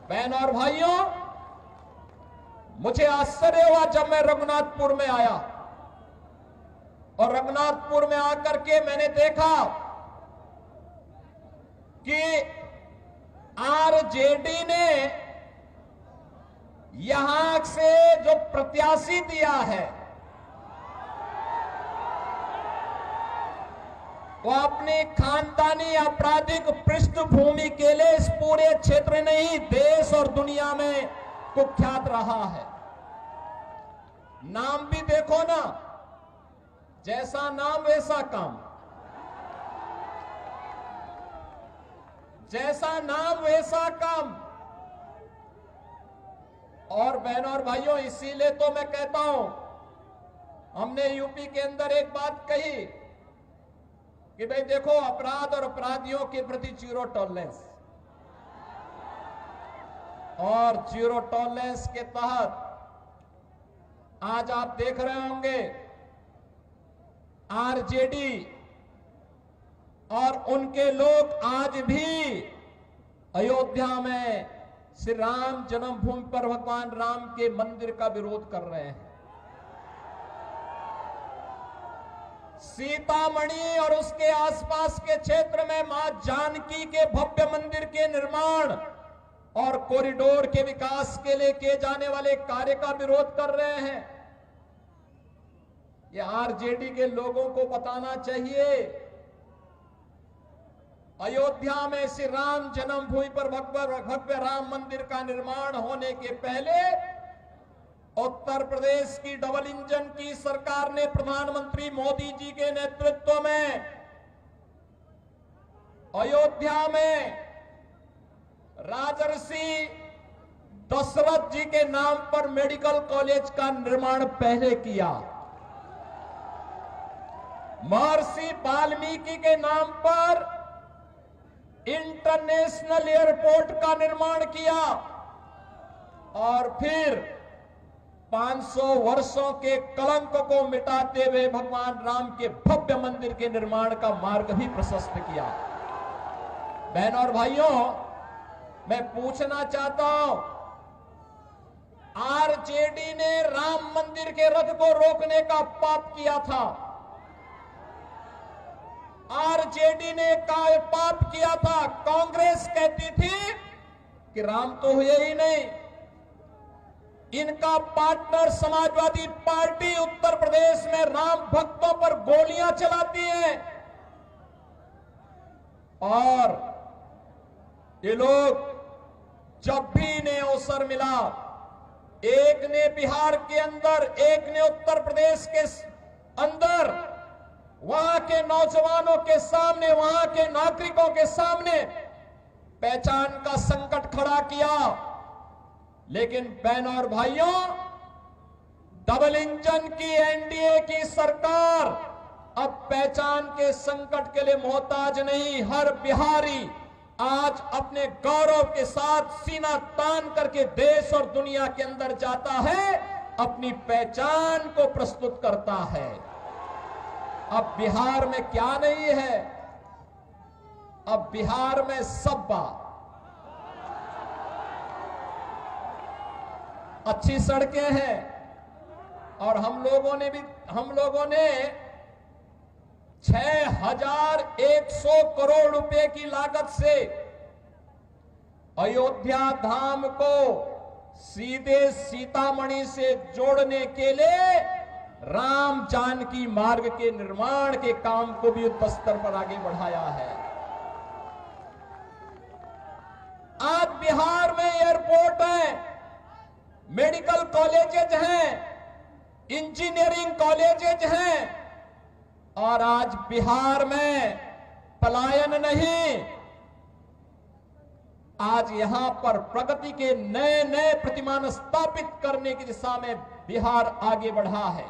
बहन और भाइयों, मुझे आश्चर्य हुआ जब मैं रघुनाथपुर में आया और रघुनाथपुर में आकर के मैंने देखा कि आरजेडी ने यहां से जो प्रत्याशी दिया है वो अपनी खानदानी आपराधिक पृष्ठभूमि के लिए इस पूरे क्षेत्र नहीं देश और दुनिया में कुख्यात रहा है। नाम भी देखो ना, जैसा नाम वैसा काम, जैसा नाम वैसा काम। और बहनों और भाइयों, इसीलिए तो मैं कहता हूं, हमने यूपी के अंदर एक बात कही कि भाई देखो, अपराध और अपराधियों के प्रति जीरो टॉलरेंस, और जीरो टॉलरेंस के तहत आज आप देख रहे होंगे आरजेडी और उनके लोग आज भी अयोध्या में श्री राम जन्मभूमि पर भगवान राम के मंदिर का विरोध कर रहे हैं। सीतामढ़ी और उसके आसपास के क्षेत्र में मां जानकी के भव्य मंदिर के निर्माण और कॉरिडोर के विकास के लिए किए जाने वाले कार्य का विरोध कर रहे हैं। ये आरजेडी के लोगों को बताना चाहिए, अयोध्या में श्री राम जन्मभूमि पर भव्य राम मंदिर का निर्माण होने के पहले उत्तर प्रदेश की डबल इंजन की सरकार ने प्रधानमंत्री मोदी जी के नेतृत्व में अयोध्या में राजर्षि दशरथ जी के नाम पर मेडिकल कॉलेज का निर्माण पहले किया, महर्षि वाल्मीकि के नाम पर इंटरनेशनल एयरपोर्ट का निर्माण किया, और फिर 500 वर्षों के कलंक को मिटाते हुए भगवान राम के भव्य मंदिर के निर्माण का मार्ग भी प्रशस्त किया। बहनों और भाइयों, मैं पूछना चाहता हूं, आरजेडी ने राम मंदिर के रथ को रोकने का पाप किया था, आरजेडी ने पाप किया था। कांग्रेस कहती थी कि राम तो हुए ही नहीं। इनका पार्टनर समाजवादी पार्टी उत्तर प्रदेश में राम भक्तों पर गोलियां चलाती है, और ये लोग जब भी इन्हें अवसर मिला, एक ने बिहार के अंदर, एक ने उत्तर प्रदेश के अंदर, वहां के नौजवानों के सामने, वहां के नागरिकों के सामने पहचान का संकट खड़ा किया। लेकिन बहनों और भाइयों, डबल इंजन की एनडीए की सरकार अब पहचान के संकट के लिए मोहताज नहीं। हर बिहारी आज अपने गौरव के साथ सीना तान करके देश और दुनिया के अंदर जाता है, अपनी पहचान को प्रस्तुत करता है। अब बिहार में क्या नहीं है? अब बिहार में सब्बा, अच्छी सड़कें हैं, और हम लोगों ने 6100 करोड़ रुपए की लागत से अयोध्या धाम को सीधे सीतामढ़ी से जोड़ने के लिए राम जानकी मार्ग के निर्माण के काम को भी युद्ध स्तर पर आगे बढ़ाया है। आज बिहार में एयरपोर्ट है, मेडिकल कॉलेजेज हैं, इंजीनियरिंग कॉलेजेज हैं, और आज बिहार में पलायन नहीं, आज यहां पर प्रगति के नए नए प्रतिमान स्थापित करने की दिशा में बिहार आगे बढ़ा है।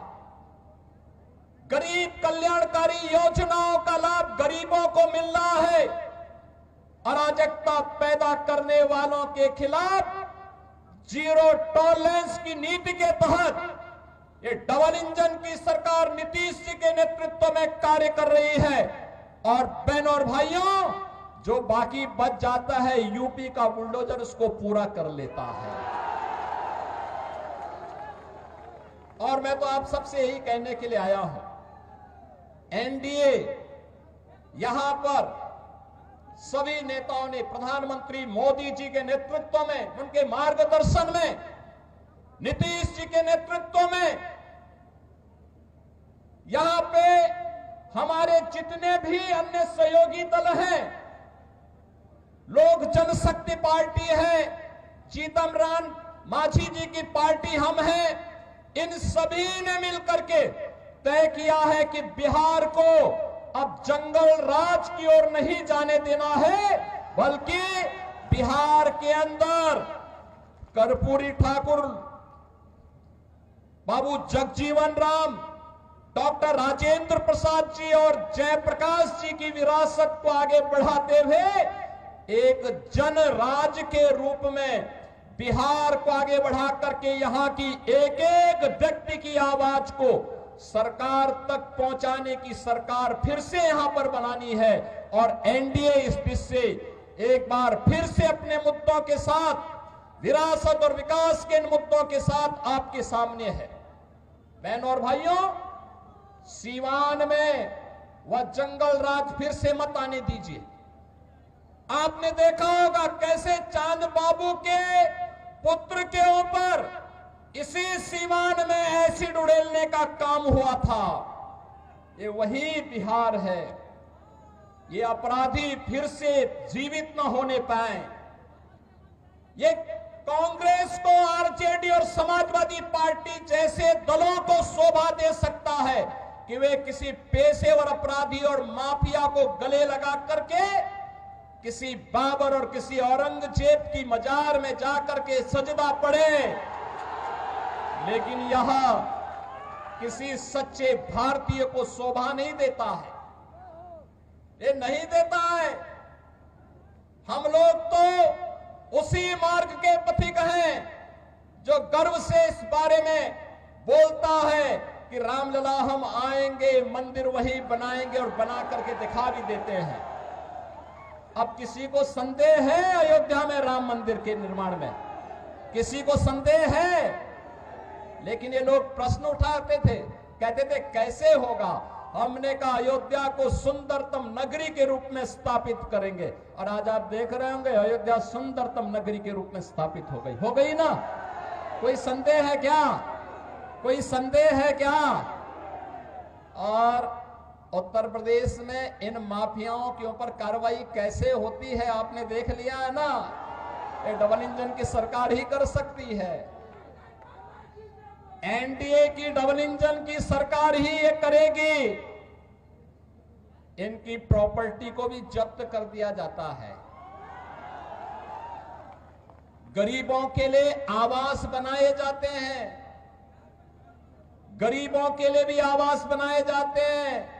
गरीब कल्याणकारी योजनाओं का लाभ गरीबों को मिल रहा है। अराजकता पैदा करने वालों के खिलाफ जीरो टॉलरेंस की नीति के तहत ये डबल इंजन की सरकार नीतीश जी के नेतृत्व में कार्य कर रही है। और बहनों और भाइयों, जो बाकी बच जाता है यूपी का बुलडोजर उसको पूरा कर लेता है। और मैं तो आप सबसे यही कहने के लिए आया हूं, एनडीए यहां पर सभी नेताओं ने प्रधानमंत्री मोदी जी के नेतृत्व में, उनके मार्गदर्शन में, नीतीश जी के नेतृत्व में, यहां पे हमारे जितने भी अन्य सहयोगी दल हैं, लोक जनशक्ति पार्टी है, जीतन राम मांझी जी की पार्टी हम हैं, इन सभी ने मिलकर के तय किया है कि बिहार को अब जंगल राज की ओर नहीं जाने देना है, बल्कि बिहार के अंदर कर्पूरी ठाकुर, बाबू जगजीवन राम, डॉक्टर राजेंद्र प्रसाद जी और जयप्रकाश जी की विरासत को आगे बढ़ाते हुए एक जन राज के रूप में बिहार को आगे बढ़ा करके यहां की एक एक व्यक्ति की आवाज को सरकार तक पहुंचाने की सरकार फिर से यहां पर बनानी है। और एनडीए इस दिशा से एक बार फिर से अपने मुद्दों के साथ, विरासत और विकास के इन मुद्दों के साथ आपके सामने है। बहनों और भाइयों, सीवान में वह जंगल राज फिर से मत आने दीजिए। आपने देखा होगा कैसे चांद बाबू के पुत्र के ऊपर इसी सीवान में एसिड उड़ेलने का काम हुआ था। ये वही बिहार है। ये अपराधी फिर से जीवित न होने पाए। ये कांग्रेस को, आरजेडी और समाजवादी पार्टी जैसे दलों को शोभा दे सकता है कि वे किसी पेशेवर अपराधी और माफिया को गले लगा करके किसी बाबर और किसी औरंगजेब की मजार में जाकर के सजदा पड़े, लेकिन यहां किसी सच्चे भारतीय को शोभा नहीं देता है। ये नहीं देता है। हम लोग तो उसी मार्ग के पथिक हैं जो गर्व से इस बारे में बोलता है कि रामलला हम आएंगे, मंदिर वही बनाएंगे और बना करके दिखा भी देते हैं। अब किसी को संदेह है अयोध्या में राम मंदिर के निर्माण में? किसी को संदेह है? लेकिन ये लोग प्रश्न उठाते थे, कहते थे कैसे होगा। हमने कहा अयोध्या को सुंदरतम नगरी के रूप में स्थापित करेंगे, और आज आप देख रहे होंगे अयोध्या सुंदरतम नगरी के रूप में स्थापित हो गई ना। कोई संदेह है क्या? कोई संदेह है क्या? और उत्तर प्रदेश में इन माफियाओं के ऊपर कार्रवाई कैसे होती है आपने देख लिया है ना। ये डबल इंजन की सरकार ही कर सकती है। एनडीए की डबल इंजन की सरकार ही ये करेगी। इनकी प्रॉपर्टी को भी जब्त कर दिया जाता है। गरीबों के लिए आवास बनाए जाते हैं, गरीबों के लिए भी आवास बनाए जाते हैं,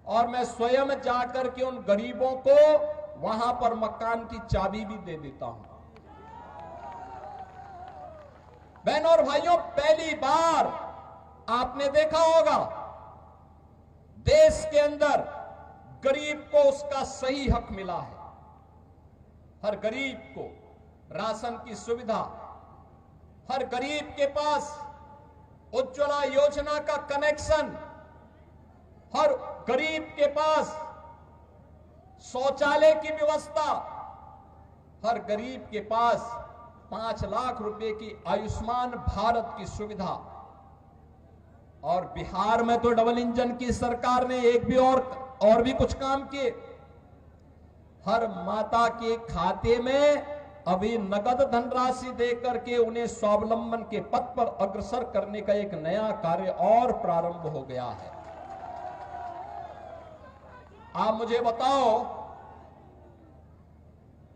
और मैं स्वयं जाकर के उन गरीबों को वहां पर मकान की चाबी भी दे देता हूं। बहनों और भाइयों, पहली बार आपने देखा होगा देश के अंदर गरीब को उसका सही हक मिला है। हर गरीब को राशन की सुविधा, हर गरीब के पास उज्ज्वला योजना का कनेक्शन, हर गरीब के पास शौचालय की व्यवस्था, हर गरीब के पास 5 लाख रुपए की आयुष्मान भारत की सुविधा। और बिहार में तो डबल इंजन की सरकार ने एक भी और भी कुछ काम किए। हर माता के खाते में अभी नगद धनराशि देकर के उन्हें स्वावलंबन के पथ पर अग्रसर करने का एक नया कार्य और प्रारंभ हो गया है। आप मुझे बताओ,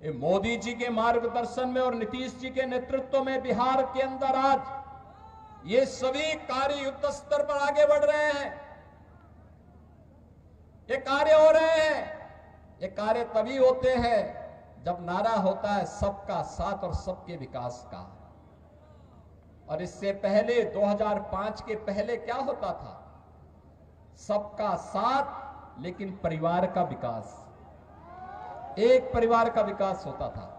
ये मोदी जी के मार्गदर्शन में और नीतीश जी के नेतृत्व में बिहार के अंदर आज ये सभी कार्य युद्ध स्तर पर आगे बढ़ रहे हैं। ये कार्य हो रहे हैं। ये कार्य तभी होते हैं जब नारा होता है सबका साथ और सबके विकास का। और इससे पहले 2005 के पहले क्या होता था? सबका साथ लेकिन परिवार का विकास। एक परिवार का विकास होता था।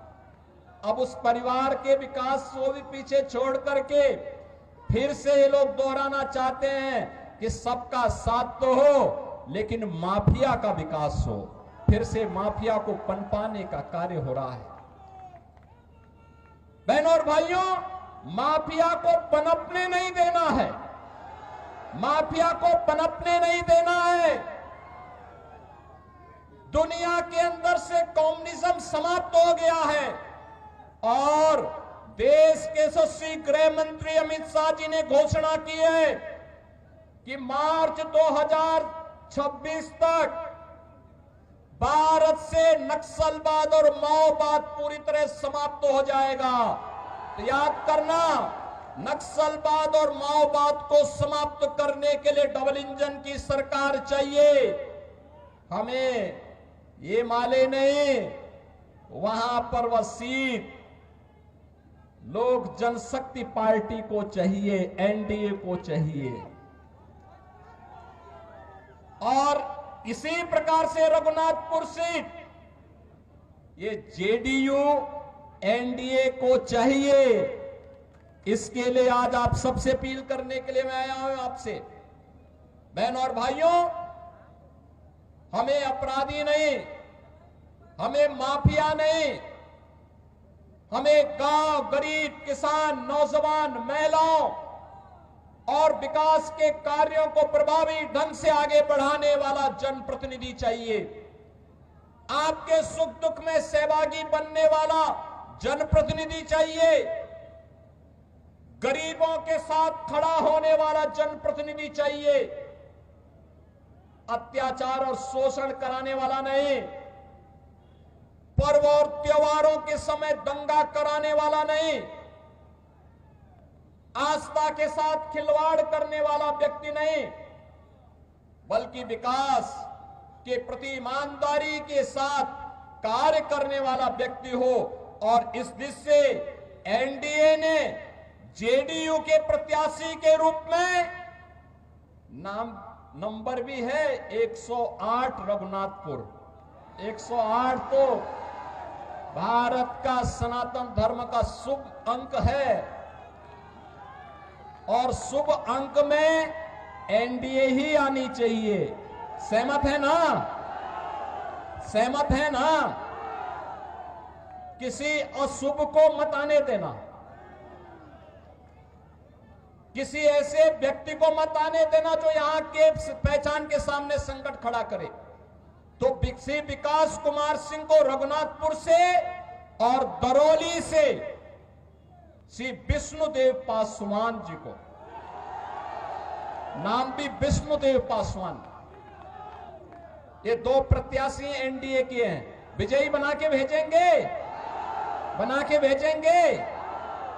अब उस परिवार के विकास को भी पीछे छोड़ करके फिर से ये लोग दोहराना चाहते हैं कि सबका साथ तो हो लेकिन माफिया का विकास हो। फिर से माफिया को पनपाने का कार्य हो रहा है। बहनों और भाइयों, माफिया को पनपने नहीं देना है, माफिया को पनपने नहीं देना है। दुनिया के अंदर से कम्युनिज्म समाप्त हो गया है और देश के यशस्वी गृह मंत्री अमित शाह जी ने घोषणा की है कि मार्च 2026 तक भारत से नक्सलवाद और माओवाद पूरी तरह समाप्त हो जाएगा। तो याद करना, नक्सलवाद और माओवाद को समाप्त करने के लिए डबल इंजन की सरकार चाहिए। हमें ये माले नहीं, वहां पर वह सीट लोक जनशक्ति पार्टी को चाहिए, एनडीए को चाहिए। और इसी प्रकार से रघुनाथपुर सीट ये जेडीयू एनडीए को चाहिए। इसके लिए आज आप सबसे अपील करने के लिए मैं आया हूं आपसे। बहनों और भाइयों, हमें अपराधी नहीं, हमें माफिया नहीं, हमें गांव, गरीब, किसान, नौजवान, महिलाओं और विकास के कार्यों को प्रभावी ढंग से आगे बढ़ाने वाला जनप्रतिनिधि चाहिए। आपके सुख दुख में सहभागी बनने वाला जनप्रतिनिधि चाहिए। गरीबों के साथ खड़ा होने वाला जनप्रतिनिधि चाहिए। अत्याचार और शोषण कराने वाला नहीं, पर्व और त्योहारों के समय दंगा कराने वाला नहीं, आस्था के साथ खिलवाड़ करने वाला व्यक्ति नहीं, बल्कि विकास के प्रति ईमानदारी के साथ कार्य करने वाला व्यक्ति हो। और इस दिशा से एनडीए ने जेडीयू के प्रत्याशी के रूप में नंबर भी है 108 रघुनाथपुर। 108 तो भारत का सनातन धर्म का शुभ अंक है और शुभ अंक में एनडीए ही आनी चाहिए। सहमत है ना? सहमत है ना? किसी अशुभ को मत आने देना, किसी ऐसे व्यक्ति को मत आने देना जो यहां के पहचान के सामने संकट खड़ा करे। तो श्री विकास कुमार सिंह को रघुनाथपुर से और दरौली से श्री विष्णुदेव पासवान जी को, नाम भी विष्णुदेव पासवान, ये दो प्रत्याशी एनडीए के हैं। विजयी बना के भेजेंगे, बना के भेजेंगे।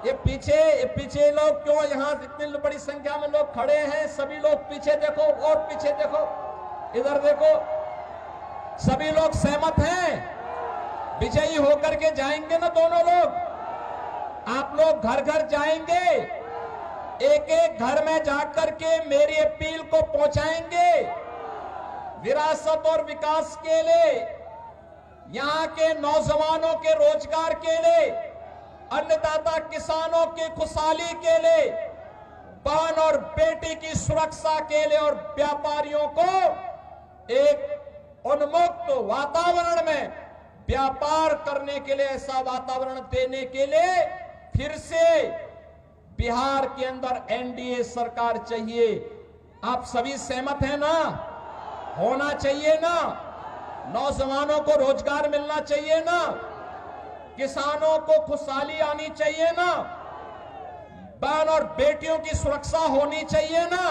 ये पीछे लोग क्यों, यहां इतनी बड़ी संख्या में लोग खड़े हैं, सभी लोग पीछे देखो और पीछे देखो, इधर देखो, सभी लोग सहमत हैं? विजयी होकर के जाएंगे ना दोनों लोग? आप लोग घर घर जाएंगे, एक एक घर में जाकर के मेरी अपील को पहुंचाएंगे। विरासत और विकास के लिए, यहां के नौजवानों के रोजगार के लिए, अन्नदाता किसानों की खुशहाली के लिए, बहन और बेटी की सुरक्षा के लिए और व्यापारियों को एक उन्मुक्त वातावरण में व्यापार करने के लिए ऐसा वातावरण देने के लिए फिर से बिहार के अंदर एनडीए सरकार चाहिए। आप सभी सहमत हैं ना? होना चाहिए ना? नौजवानों को रोजगार मिलना चाहिए ना? किसानों को खुशहाली आनी चाहिए ना? बहन और बेटियों की सुरक्षा होनी चाहिए ना?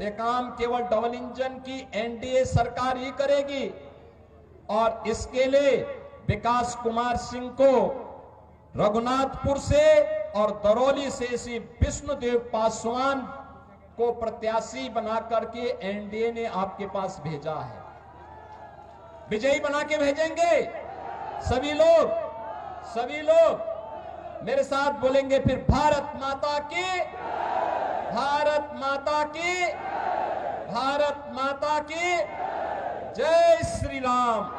ये काम केवल डबल इंजन की एनडीए सरकार ही करेगी। और इसके लिए विकास कुमार सिंह को रघुनाथपुर से और दरौली से श्री विष्णुदेव पासवान को प्रत्याशी बना करके एनडीए ने आपके पास भेजा है। विजयी बना के भेजेंगे। सभी लोग मेरे साथ बोलेंगे फिर, भारत माता की, भारत माता की, भारत माता की जय श्री राम।